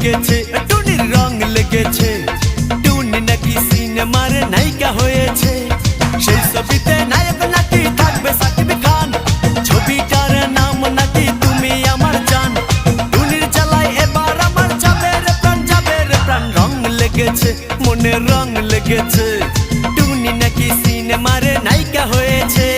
লেগেছে, টুনির রং লেগেছে। টুনি নাকি সিনেমার নায়িকা হয়েছে। সেই ছবিতে নায়ক নাকি থাকবে সাকিব খান। ছবিটার নাম নাকি তুমি আমার জান। টুনির জ্বালায় এবার আমার যাবে রে প্রাণ। রং লেগেছে, মনে রং লেগেছে। টুনি নাকি সিনেমার নায়িকা হয়েছে।